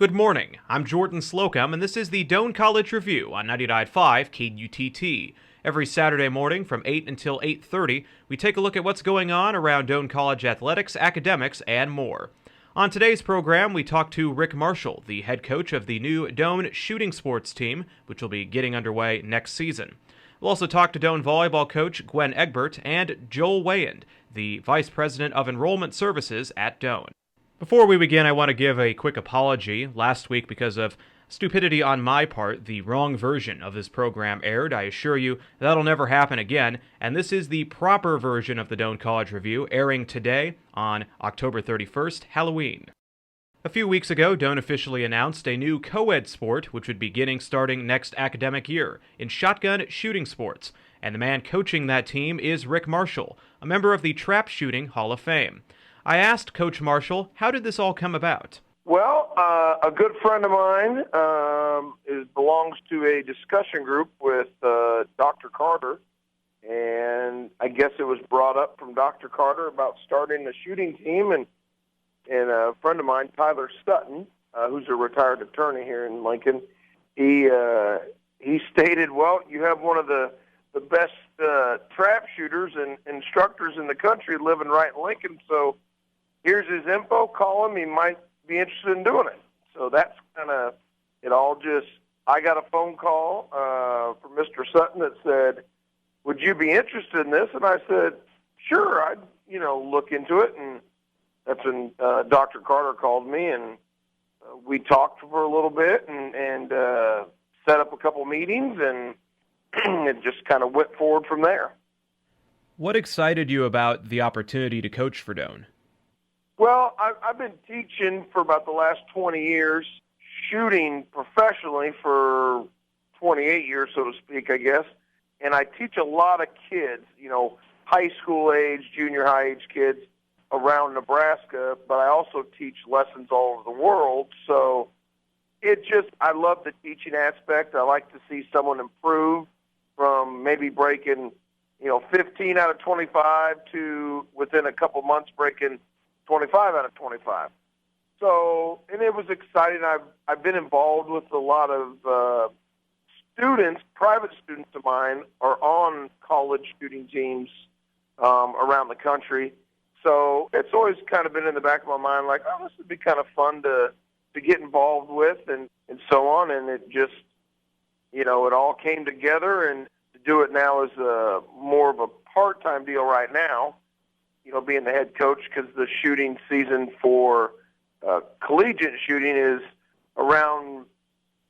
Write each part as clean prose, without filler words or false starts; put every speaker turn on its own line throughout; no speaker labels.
Good morning. I'm Jordan Slocum, and this is the Doane College Review on 99.5 KUTT. Every Saturday morning from 8 until 8:30, we take a look at what's going on around Doane College athletics, academics, and more. On today's program, we talk to Rick Marshall, the head coach of the new Doane shooting sports team, which will be getting underway next season. We'll also talk to Doane volleyball coach Gwen Egbert and Joel Wayand, the vice president of enrollment services at Doane. Before we begin, I want to give a quick apology. Last week, because of stupidity on my part, the wrong version of this program aired. I assure you that'll never happen again, and this is the proper version of the Doane College Review, airing today on October 31st, Halloween. A few weeks ago, Doane officially announced a new co-ed sport, which would be getting starting next academic year, in shotgun shooting sports, and the man coaching that team is Rick Marshall, a member of the Trap Shooting Hall of Fame. I asked Coach Marshall, how did this all come about?
Well, a good friend of mine belongs to a discussion group with Dr. Carter, and I guess it was brought up from Dr. Carter about starting a shooting team, and a friend of mine, Tyler Sutton, who's a retired attorney here in Lincoln, he stated, well, you have one of the best trap shooters and instructors in the country living right in Lincoln, so here's his info, call him, he might be interested in doing it. So that's kind of it all just, I got a phone call from Mr. Sutton that said, would you be interested in this? And I said, sure, I'd, look into it. And that's when Dr. Carter called me, and we talked for a little bit and set up a couple meetings, and it just kind of went forward from there.
What excited you about the opportunity to coach for Doane?
Well, I've been teaching for about the last 20 years, shooting professionally for 28 years, so to speak, I guess. And I teach a lot of kids, high school age, junior high age kids around Nebraska, but I also teach lessons all over the world. So I love the teaching aspect. I like to see someone improve from maybe breaking, 15 out of 25 to within a couple months breaking 25 out of 25. So, and it was exciting. I've been involved with a lot of students, private students of mine are on college shooting teams around the country. So it's always kind of been in the back of my mind, like, oh, this would be kind of fun to get involved with and so on. And it just, it all came together, and to do it now is more of a part-time deal right now, being the head coach, because the shooting season for collegiate shooting is around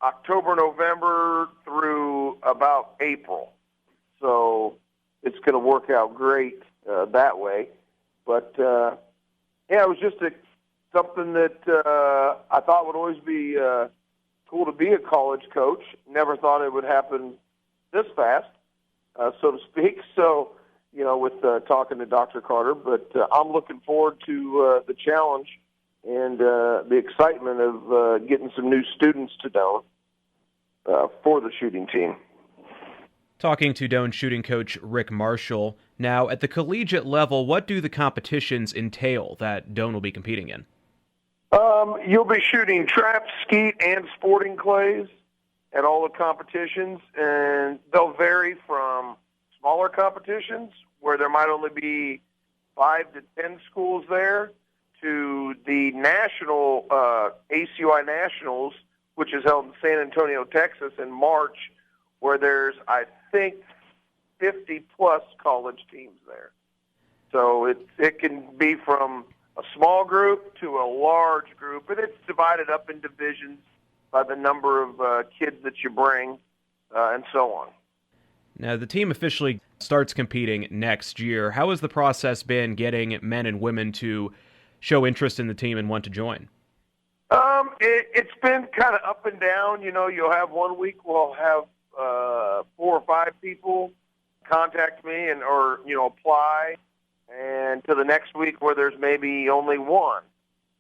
October, November through about April. So it's going to work out great that way. But, it was just something that I thought would always be cool to be a college coach. Never thought it would happen this fast, so to speak. So, with talking to Dr. Carter, but I'm looking forward to the challenge and the excitement of getting some new students to Doane for the shooting team.
Talking to Doane shooting coach Rick Marshall. Now, at the collegiate level, what do the competitions entail that Doane will be competing in?
You'll be shooting trap, skeet, and sporting clays at all the competitions, and they'll vary from smaller competitions where there might only be 5 to 10 schools there to the national ACUI Nationals, which is held in San Antonio, Texas in March, where there's, I think, 50-plus college teams there. So it can be from a small group to a large group, and it's divided up in divisions by the number of kids that you bring and so on.
Now, the team officially starts competing next year. How has the process been getting men and women to show interest in the team and want to join?
It's been kind of up and down. You'll have one week we'll have 4 or 5 people contact me or apply, and to the next week where there's maybe only one.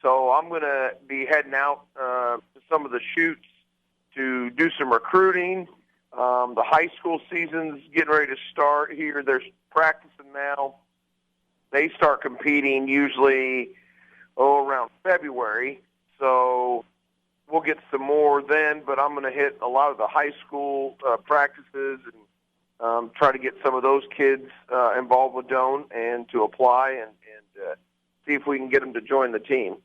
So I'm going to be heading out to some of the shoots to do some recruiting. The high school season's getting ready to start here. They're practicing now. They start competing usually around February. So we'll get some more then, but I'm going to hit a lot of the high school practices and try to get some of those kids involved with Doane and to apply and see if we can get them to join the team.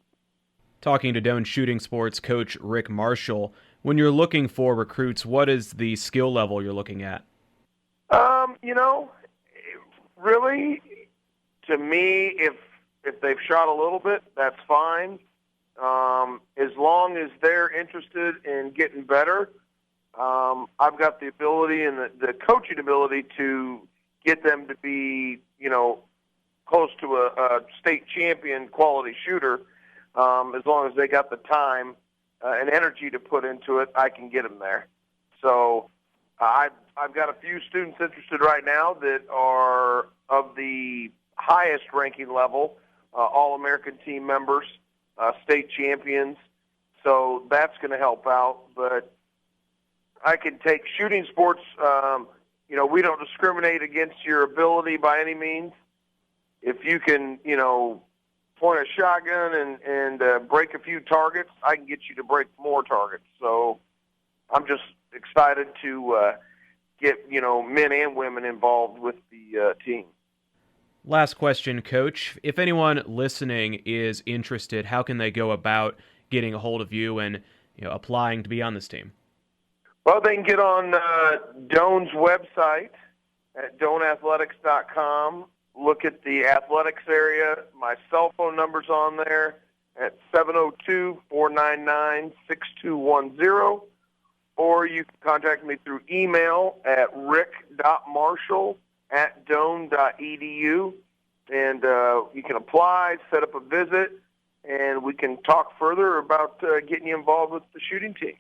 Talking to Doane shooting sports coach Rick Marshall, when you're looking for recruits, what is the skill level you're looking at?
Really, to me, if they've shot a little bit, that's fine. As long as they're interested in getting better, I've got the ability and the coaching ability to get them to be, close to a state champion quality shooter. As long as they got the time and energy to put into it, I can get them there. So I've got a few students interested right now that are of the highest ranking level, All-American team members, state champions. So that's going to help out. But I can take shooting sports. We don't discriminate against your ability by any means. If you can, point a shotgun and break a few targets, I can get you to break more targets. So I'm just excited to get, men and women involved with the team.
Last question, Coach. If anyone listening is interested, how can they go about getting a hold of you and applying to be on this team?
Well, they can get on Doane's website at doaneathletics.com. Look at the athletics area. My cell phone number's on there at 702-499-6210. Or you can contact me through email at rick.marshall@doane.edu. And you can apply, set up a visit, and we can talk further about getting you involved with the shooting team.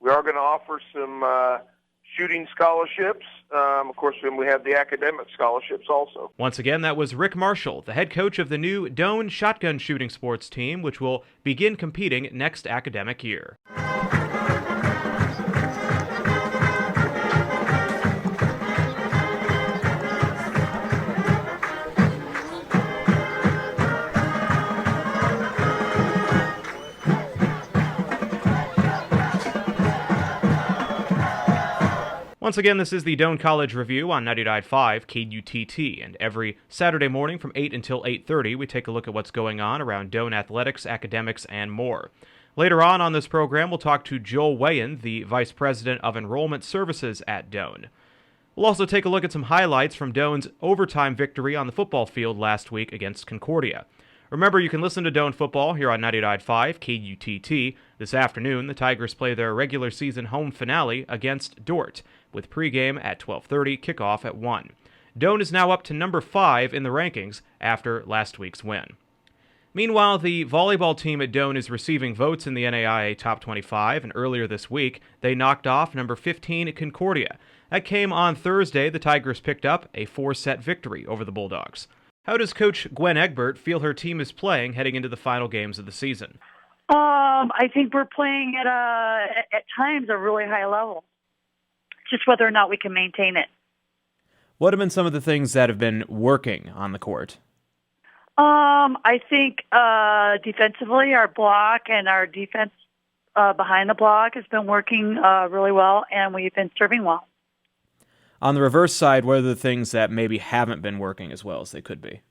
We are going to offer some shooting scholarships. Of course, then we have the academic scholarships also.
Once again, that was Rick Marshall, the head coach of the new Doane shotgun shooting sports team, which will begin competing next academic year. Once again, this is the Doane College Review on 99.5 KUTT, and every Saturday morning from 8 until 8:30, we take a look at what's going on around Doane athletics, academics, and more. Later on this program, we'll talk to Joel Wayan, the Vice President of Enrollment Services at Doane. We'll also take a look at some highlights from Doane's overtime victory on the football field last week against Concordia. Remember, you can listen to Doane football here on 99.5 KUTT. This afternoon, the Tigers play their regular season home finale against Dordt, with pregame at 12:30, kickoff at 1. Doane is now up to number 5 in the rankings after last week's win. Meanwhile, the volleyball team at Doane is receiving votes in the NAIA Top 25, and earlier this week, they knocked off number 15 at Concordia. That came on Thursday. The Tigers picked up a 4-set victory over the Bulldogs. How does Coach Gwen Egbert feel her team is playing heading into the final games of the season?
I think we're playing at times a really high level. Just whether or not we can maintain it.
What have been some of the things that have been working on the court?
I think defensively, our block and our defense behind the block has been working really well, and we've been serving well.
On the reverse side, what are the things that maybe haven't been working as well as they could be?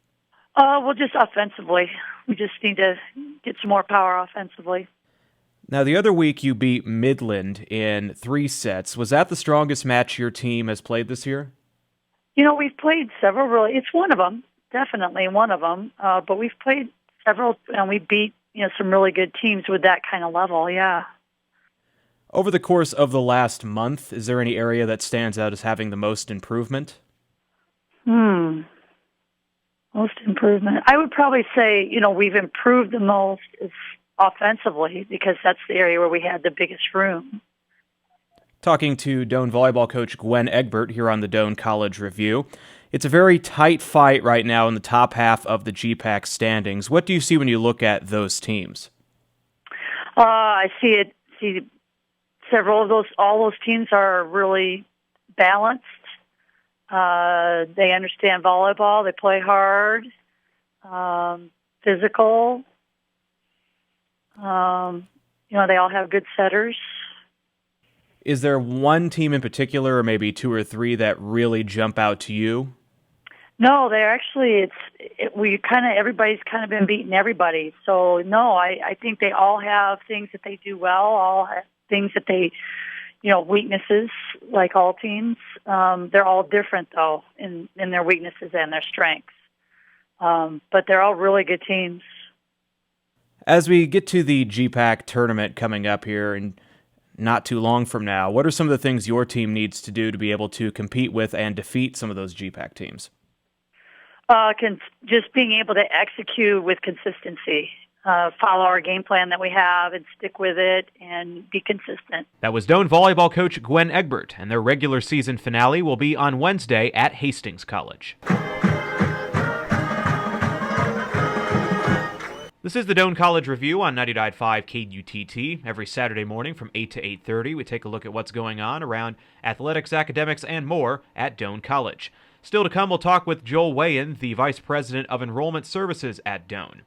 Well, just offensively. We just need to get some more power offensively.
Now, the other week you beat Midland in 3 sets. Was that the strongest match your team has played this year?
We've played several really. It's one of them, definitely one of them. But we've played several, and we beat some really good teams with that kind of level, yeah.
Over the course of the last month, is there any area that stands out as having the most improvement?
Most improvement. I would probably say, we've improved the most is offensively, because that's the area where we had the biggest room.
Talking to Doane volleyball coach Gwen Egbert here on the Doane College Review. It's a very tight fight right now in the top half of the GPAC standings. What do you see when you look at those teams?
I see several of all those teams are really balanced. They understand volleyball. They play hard, physical. They all have good setters.
Is there one team in particular, or maybe two or three, that really jump out to you?
No, they're actually, everybody's kind of been beating everybody. So, no, I think they all have things that they do well, all have things that they, weaknesses, like all teams. They're all different, though, in their weaknesses and their strengths. But they're all really good teams.
As we get to the GPAC tournament coming up here and not too long from now, what are some of the things your team needs to do to be able to compete with and defeat some of those GPAC teams?
Just being able to execute with consistency, follow our game plan that we have and stick with it and be consistent.
That was Doane volleyball coach Gwen Egbert, and their regular season finale will be on Wednesday at Hastings College. This is the Doane College Review on 99.5 KUTT. Every Saturday morning from 8 to 8:30, we take a look at what's going on around athletics, academics, and more at Doane College. Still to come, we'll talk with Joel Wayan, the Vice President of Enrollment Services at Doane.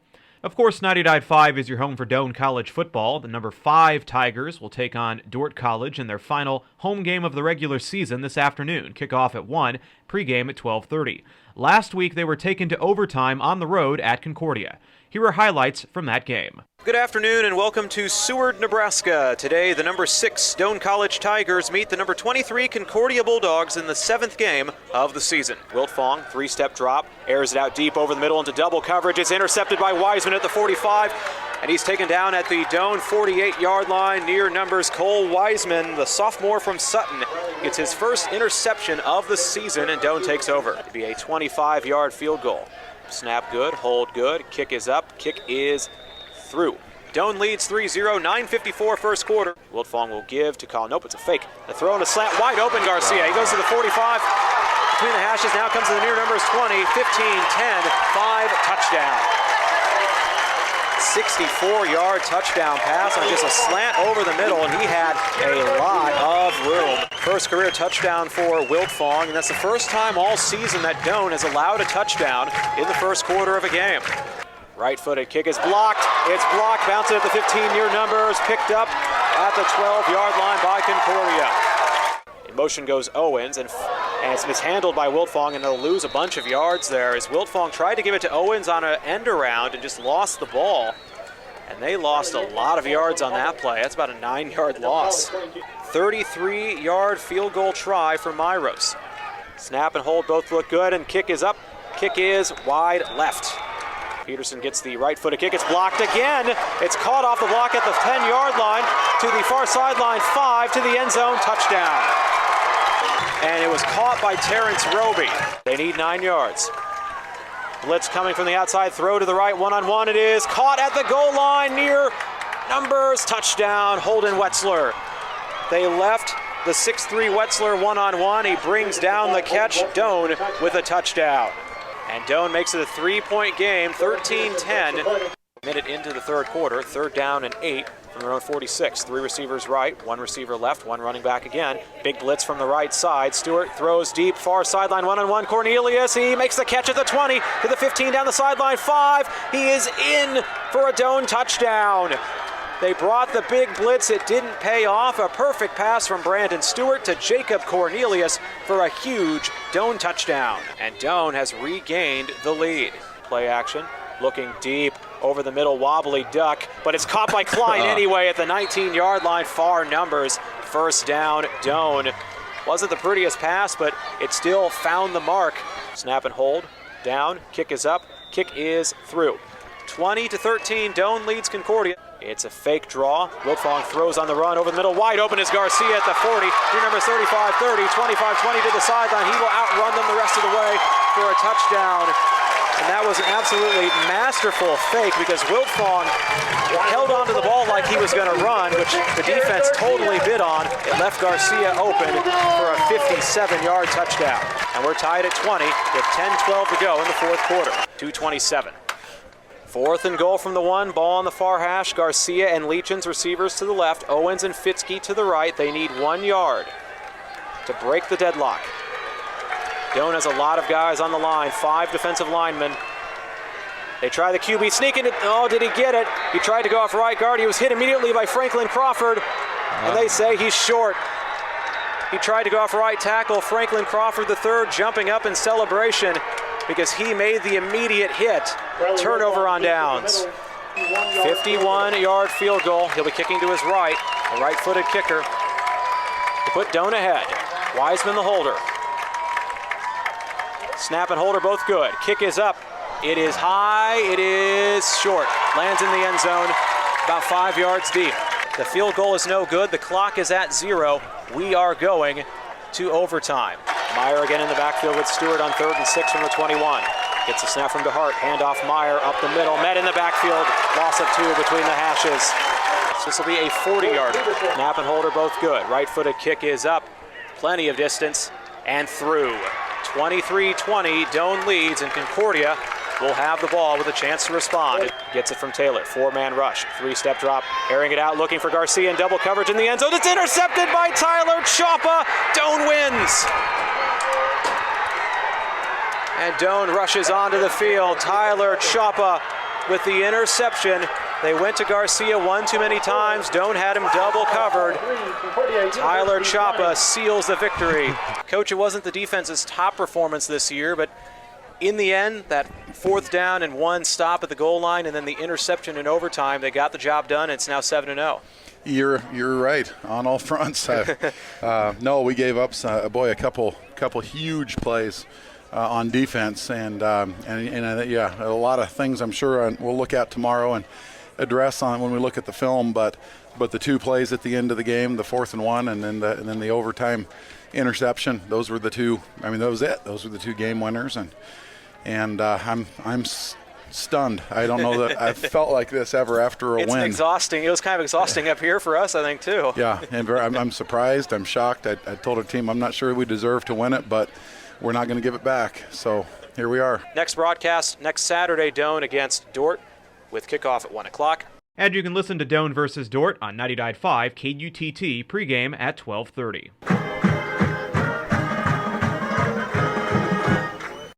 Of course, 99.5 is your home for Doane College football. The number 5 Tigers will take on Dordt College in their final home game of the regular season this afternoon. Kickoff at 1, pregame at 12:30. Last week, they were taken to overtime on the road at Concordia. Here are highlights from that game. Good afternoon and welcome to Seward, Nebraska. Today, the number 6 Doane College Tigers meet the number 23 Concordia Bulldogs in the 7th game of the season. Wiltfong, 3-step drop, airs it out deep over the middle into double coverage. It's intercepted by Wiseman at the 45, and he's taken down at the Doane 48-yard line near numbers Cole Wiseman, the sophomore from Sutton. Gets his first interception of the season, and Doane takes over. It'd be a 25-yard field goal. Snap good, hold good, kick is up, kick is through. Doane leads 3-0, 9:54 first quarter. Wiltfong will give to Colin. Nope, it's a fake. The throw and a slant, wide open Garcia. He goes to the 45, between the hashes, now comes to the near numbers 20, 15, 10, 5, touchdown. 64-yard touchdown pass on just a slant over the middle, and he had a lot of room. First career touchdown for Wiltfong, and that's the first time all season that Doane has allowed a touchdown in the first quarter of a game. Right-footed kick is blocked. It's blocked, bouncing at the 15 near numbers, picked up at the 12-yard line by Concordia. In motion goes Owens, and it's mishandled by Wiltfong, and they'll lose a bunch of yards there as Wiltfong tried to give it to Owens on an end around and just lost the ball. And they lost a lot of yards on that play. That's about a 9-yard loss. 33-yard field goal try for Myros. Snap and hold both look good, and kick is up. Kick is wide left. Peterson gets the right-footed kick. It's blocked again. It's caught off the block at the 10-yard line to the far sideline, 5 to the end zone, touchdown. And it was caught by Terrence Roby. They need 9 yards. Blitz coming from the outside, throw to the right, one-on-one. It is caught at the goal line near numbers, touchdown, Holden Wetzler. They left the 6'3 Wetzler one-on-one. He brings down the catch, Doane with a touchdown. And Doane makes it a 3-point game, 13-10. Minute into the third quarter, 3rd down and 8 from their own 46. 3 receivers right, 1 receiver left, 1 running back again. Big blitz from the right side. Stewart throws deep, far sideline, one-on-one. Cornelius, he makes the catch at the 20, to the 15, down the sideline, 5. He is in for a Doane touchdown. They brought the big blitz. It didn't pay off. A perfect pass from Brandon Stewart to Jacob Cornelius for a huge Doane touchdown. And Doane has regained the lead. Play action, looking deep over the middle, wobbly duck, but it's caught by Klein anyway at the 19-yard line. Far numbers. First down, Doane. Wasn't the prettiest pass, but it still found the mark. Snap and hold, down, kick is up, kick is through. 20-13, Doane leads Concordia. It's a fake draw. Wiltfong throws on the run over the middle. Wide open is Garcia at the 40. New numbers 35-30, 25-20 to the sideline. He will outrun them the rest of the way for a touchdown. And that was an absolutely masterful fake because Wiltfong held onto the ball like he was going to run, which the defense totally bid on. It left Garcia open for a 57-yard touchdown. And we're tied at 20 with 10-12 to go in the fourth quarter. 2:27. 4th and goal from the 1, ball on the far hash. Garcia and Leachin's receivers to the left, Owens and Fitzke to the right. They need 1 yard to break the deadlock. Doane has a lot of guys on the line, 5 defensive linemen.
They try the QB sneaking it. Oh, did he get it? He tried to go off right guard. He was hit immediately by Franklin Crawford, and they say he's short. He tried to go off right tackle. Franklin Crawford III jumping up in celebration because he made the immediate hit. Turnover on downs. 51-yard field goal. He'll be kicking to his right, a right-footed kicker to put Doane ahead. Wiseman the holder. Snap and holder both good. Kick is up. It is high. It is short. Lands in the end zone about 5 yards deep. The field goal is no good. The clock is at 0. We are going to overtime. Meyer again in the backfield with Stewart on 3rd and 6 from the 21. Gets a snap from DeHart. Handoff Meyer up the middle. Met in the backfield. Loss of 2 between the hashes. So this will be a 40-yarder. Snap and holder both good. Right-footed kick is up. Plenty of distance and through. 23-20. Doane leads, and Concordia will have the ball with a chance to respond. Gets it from Taylor. 4-man rush. 3-step drop. Airing it out. Looking for Garcia in double coverage in the end zone. It's intercepted by Tyler Chapa. Doane wins. And Doane rushes onto the field. Tyler Chapa with the interception. They went to Garcia one too many times. Doane had him double covered. Tyler Chapa seals the victory. Coach, it wasn't the defense's top performance this year, but in the end, that 4th down and 1 stop at the goal line and then the interception in overtime, they got the job done. It's now 7-0.
You're right on all fronts. No, we gave up a couple huge plays on defense, and yeah, a lot of things I'm sure we'll look at tomorrow and address on when we look at the film. But the 2 plays at the end of the game, the 4th and 1, and then the overtime interception. Those were the 2. I mean, that was it. Those were the 2 game winners, and I'm stunned. I don't know that I've felt like this ever after a win.
It's exhausting. It was kind of exhausting up here for us, I think, too.
Yeah, and I'm surprised. I'm shocked. I told our team I'm not sure we deserve to win it, but we're not going to give it back. So here we are.
Next broadcast next Saturday, Doane against Dordt with kickoff at 1 o'clock.
And you can listen to Doane versus Dordt on 99.5 KUTT pregame at 12:30.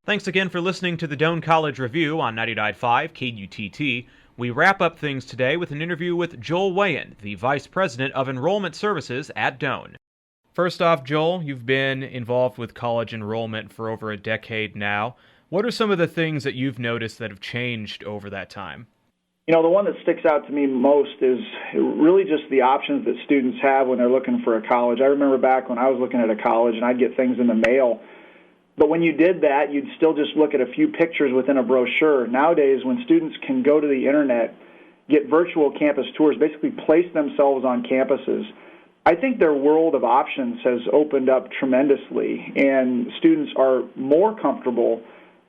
Thanks again for listening to the Doane College Review on 99.5 KUTT. We wrap up things today with an interview with Joel Wayan, the Vice President of Enrollment Services at Doane. First off, Joel, you've been involved with college enrollment for over a decade now. What are some of the things that you've noticed that have changed over that time?
You know, the one that sticks out to me most is really just the options that students have when they're looking for a college. I remember back when I was looking at a college and I'd get things in the mail. But when you did that, you'd still just look at a few pictures within a brochure. Nowadays, when students can go to the internet, get virtual campus tours, basically place themselves on campuses, I think their world of options has opened up tremendously, and students are more comfortable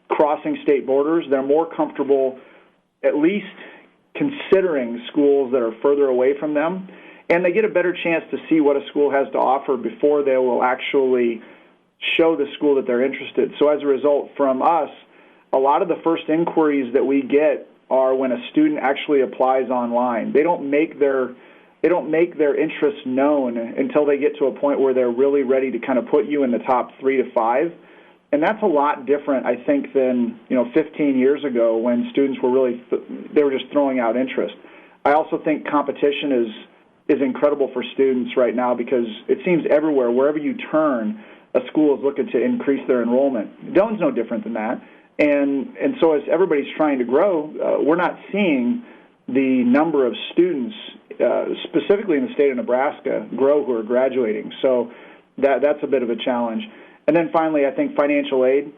crossing state borders. They're more comfortable at least considering schools that are further away from them, and they get a better chance to see what a school has to offer before they will actually show the school that they're interested. So as a result, from us, a lot of the first inquiries that we get are when a student actually applies online. They don't make their interests known until they get to a point where they're really ready to kind of put you in the top 3 to 5. And that's a lot different, I think, than 15 years ago when students were really they were just throwing out interest. I also think competition is incredible for students right now because it seems everywhere, wherever you turn, a school is looking to increase their enrollment. Doane's no different than that. And so as everybody's trying to grow, we're not seeing the number of students, specifically in the state of Nebraska, grow who are graduating. So that's a bit of a challenge. And then finally, I think financial aid,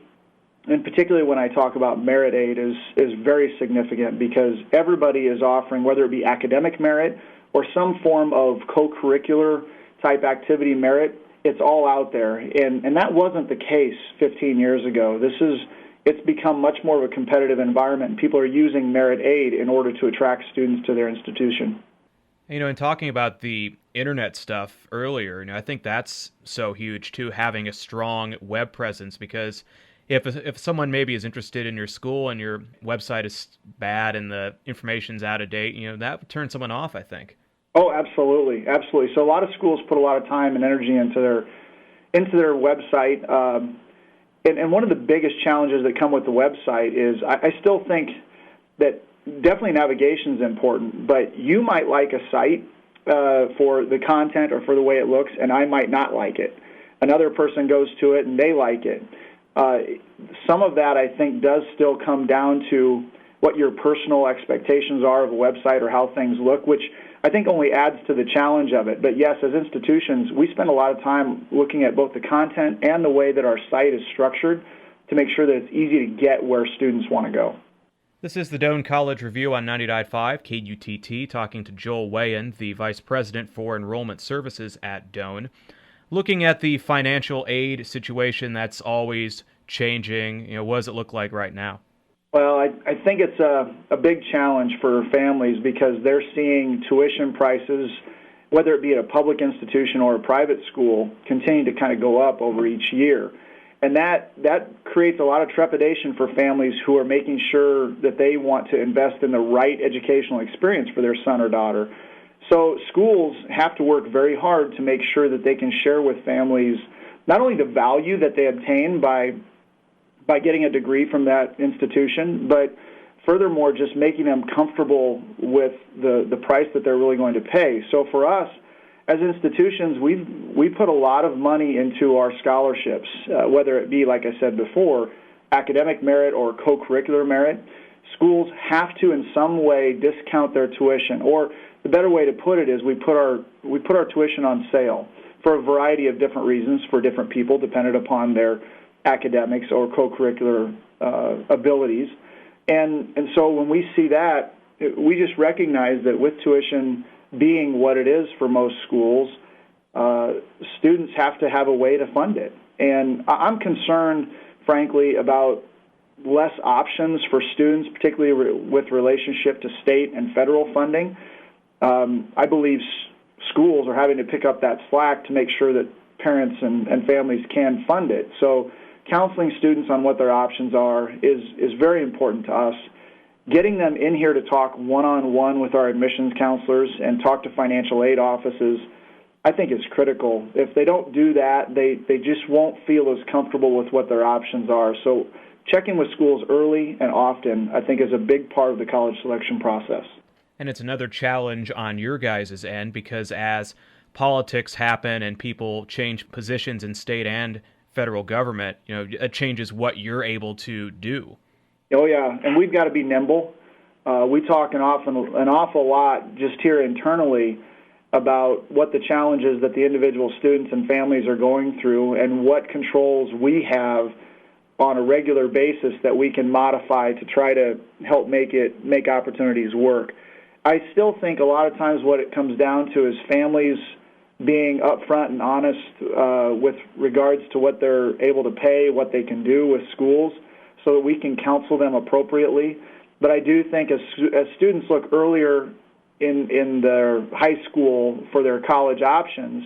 and particularly when I talk about merit aid, is very significant because everybody is offering, whether it be academic merit or some form of co-curricular type activity merit, it's all out there. And that wasn't the case 15 years ago. It's become much more of a competitive environment, and people are using merit aid in order to attract students to their institution.
In talking about the internet stuff earlier, I think that's so huge too, having a strong web presence, because if someone maybe is interested in your school and your website is bad and the information's out of date, that would turn someone off, I think.
Oh, absolutely. Absolutely. So a lot of schools put a lot of time and energy into their website. And one of the biggest challenges that come with the website is I still think that definitely navigation is important, but you might like a site for the content or for the way it looks, and I might not like it. Another person goes to it and they like it. Some of that, I think, does still come down to what your personal expectations are of a website or how things look, which I think only adds to the challenge of it. But yes, as institutions, we spend a lot of time looking at both the content and the way that our site is structured to make sure that it's easy to get where students want to go.
This is the Doane College Review on 90.5 KUTT, talking to Joel Wayan, the Vice President for Enrollment Services at Doane. Looking at the financial aid situation that's always changing, what does it look like right now?
Well, I think it's a big challenge for families because they're seeing tuition prices, whether it be at a public institution or a private school, continue to kind of go up over each year. And that creates a lot of trepidation for families who are making sure that they want to invest in the right educational experience for their son or daughter. So schools have to work very hard to make sure that they can share with families not only the value that they obtain by getting a degree from that institution, but furthermore just making them comfortable with the price that they're really going to pay. So for us, as institutions, we put a lot of money into our scholarships, whether it be, like I said before, academic merit or co-curricular merit. Schools have to in some way discount their tuition, or the better way to put it is we put our tuition on sale for a variety of different reasons for different people, dependent upon their academics or co-curricular abilities. And so when we see that, we just recognize that with tuition being what it is for most schools, students have to have a way to fund it. And I'm concerned, frankly, about less options for students, particularly with relationship to state and federal funding. I believe schools are having to pick up that slack to make sure that parents and families can fund it. So counseling students on what their options are is very important to us. Getting them in here to talk one-on-one with our admissions counselors and talk to financial aid offices, I think is critical. If they don't do that, they just won't feel as comfortable with what their options are. So checking with schools early and often, I think, is a big part of the college selection process.
And it's another challenge on your guys' end because as politics happen and people change positions in state and federal government, it changes what you're able to do.
Oh, yeah, and we've got to be nimble. We talk an awful lot just here internally about what the challenges that the individual students and families are going through and what controls we have on a regular basis that we can modify to try to help make opportunities work. I still think a lot of times what it comes down to is families being upfront and honest with regards to what they're able to pay, what they can do with schools, so that we can counsel them appropriately. But I do think as students look earlier in their high school for their college options,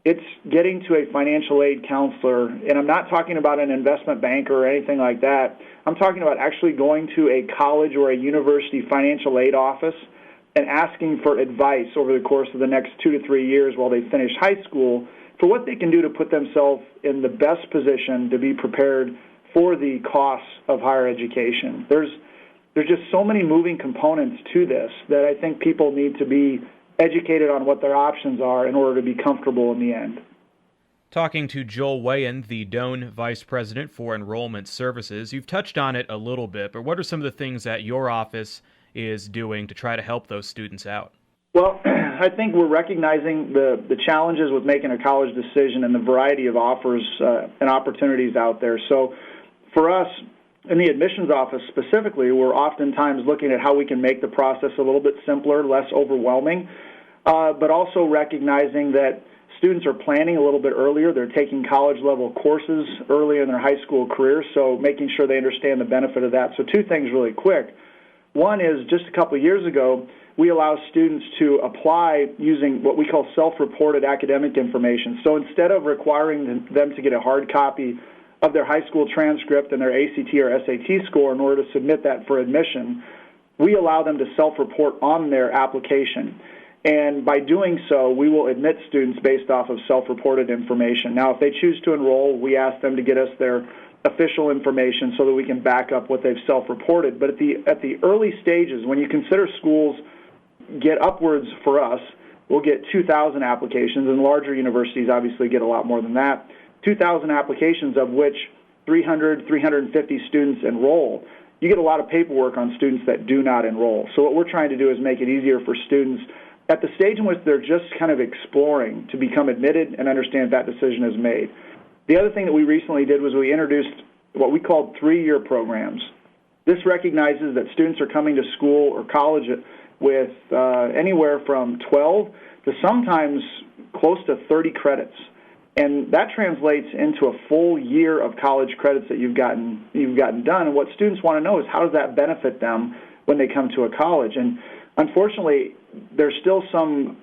it's getting to a financial aid counselor, and I'm not talking about an investment banker or anything like that. I'm talking about actually going to a college or a university financial aid office and asking for advice over the course of the next 2 to 3 years while they finish high school for what they can do to put themselves in the best position to be prepared for the costs of higher education. There's just so many moving components to this that I think people need to be educated on what their options are in order to be comfortable in the end.
Talking to Joel Wayan, the Doane Vice President for Enrollment Services. You've touched on it a little bit, but what are some of the things that your office is doing to try to help those students out?
Well, I think we're recognizing the challenges with making a college decision and the variety of offers and opportunities out there. So for us, in the admissions office specifically, we're oftentimes looking at how we can make the process a little bit simpler, less overwhelming, but also recognizing that students are planning a little bit earlier. They're taking college-level courses early in their high school career, so making sure they understand the benefit of that. So 2 things really quick. One is just a couple of years ago, we allow students to apply using what we call self-reported academic information. So instead of requiring them to get a hard copy of their high school transcript and their ACT or SAT score in order to submit that for admission, we allow them to self-report on their application. And by doing so, we will admit students based off of self-reported information. Now, if they choose to enroll, we ask them to get us their official information so that we can back up what they've self-reported. But at the early stages, when you consider schools get upwards for us, we'll get 2,000 applications, and larger universities obviously get a lot more than that. 2,000 applications, of which 300, 350 students enroll. You get a lot of paperwork on students that do not enroll. So what we're trying to do is make it easier for students at the stage in which they're just kind of exploring to become admitted and understand that decision is made. The other thing that we recently did was we introduced what we called 3-year programs. This recognizes that students are coming to school or college with anywhere from 12 to sometimes close to 30 credits. And that translates into a full year of college credits that you've gotten done. And what students want to know is how does that benefit them when they come to a college? And unfortunately, there's still some,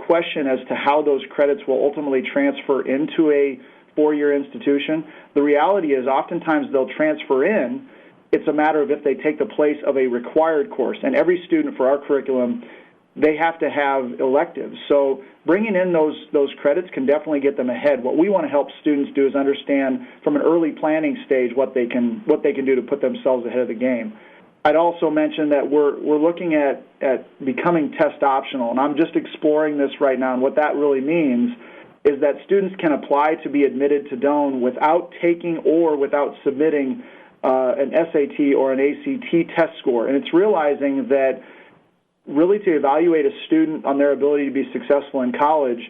question as to how those credits will ultimately transfer into a 4-year institution. The reality is oftentimes they'll transfer in. It's a matter of if they take the place of a required course. And every student for our curriculum, they have to have electives. So bringing in those credits can definitely get them ahead. What we want to help students do is understand from an early planning stage what they can do to put themselves ahead of the game. I'd also mention that we're looking at becoming test optional, and I'm just exploring this right now. And what that really means is that students can apply to be admitted to Doane without taking or without submitting an SAT or an ACT test score. And it's realizing that really to evaluate a student on their ability to be successful in college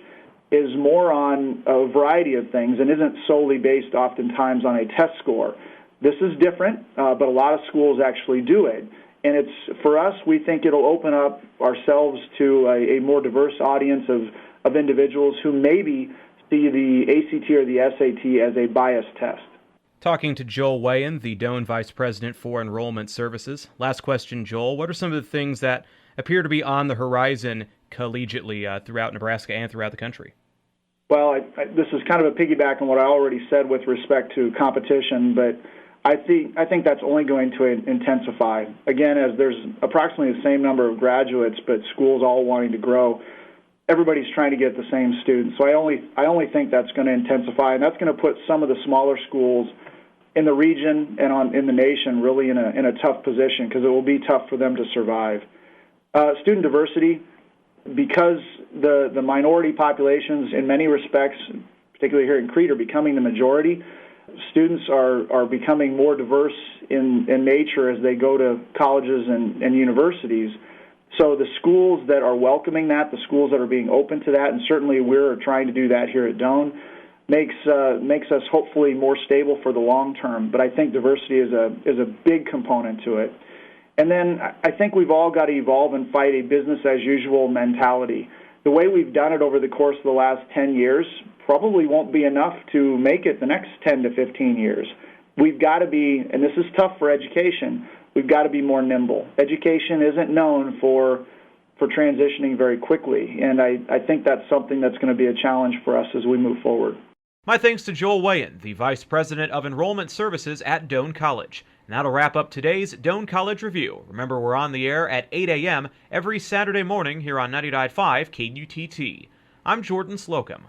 is more on a variety of things and isn't solely based oftentimes on a test score. This is different, but a lot of schools actually do it. And it's, for us, we think it'll open up ourselves to a more diverse audience of individuals who maybe see the ACT or the SAT as a biased test.
Talking to Joel Wayan, the Doane Vice President for Enrollment Services. Last question, Joel. What are some of the things that appear to be on the horizon collegiately throughout Nebraska and throughout the country?
Well, this is kind of a piggyback on what I already said with respect to competition, but I think that's only going to intensify. Again, as there's approximately the same number of graduates, but schools all wanting to grow, everybody's trying to get the same students. So I only think that's going to intensify, and that's going to put some of the smaller schools in the region and in the nation really in a tough position because it will be tough for them to survive. Student diversity, because the minority populations in many respects, particularly here in Crete, are becoming the majority. Students are becoming more diverse in nature as they go to colleges and universities. So the schools that are welcoming that, the schools that are being open to that, and certainly we're trying to do that here at Doane, makes us hopefully more stable for the long term. But I think diversity is a big component to it. And then I think we've all got to evolve and fight a business-as-usual mentality. The way we've done it over the course of the last 10 years probably won't be enough to make it the next 10 to 15 years. We've got to be, and this is tough for education, we've got to be more nimble. Education isn't known for transitioning very quickly, and I think that's something that's going to be a challenge for us as we move forward.
My thanks to Joel Wayan, the Vice President of Enrollment Services at Doane College. And that'll wrap up today's Doane College Review. Remember, we're on the air at 8 a.m. every Saturday morning here on 99.5 KUTT. I'm Jordan Slocum.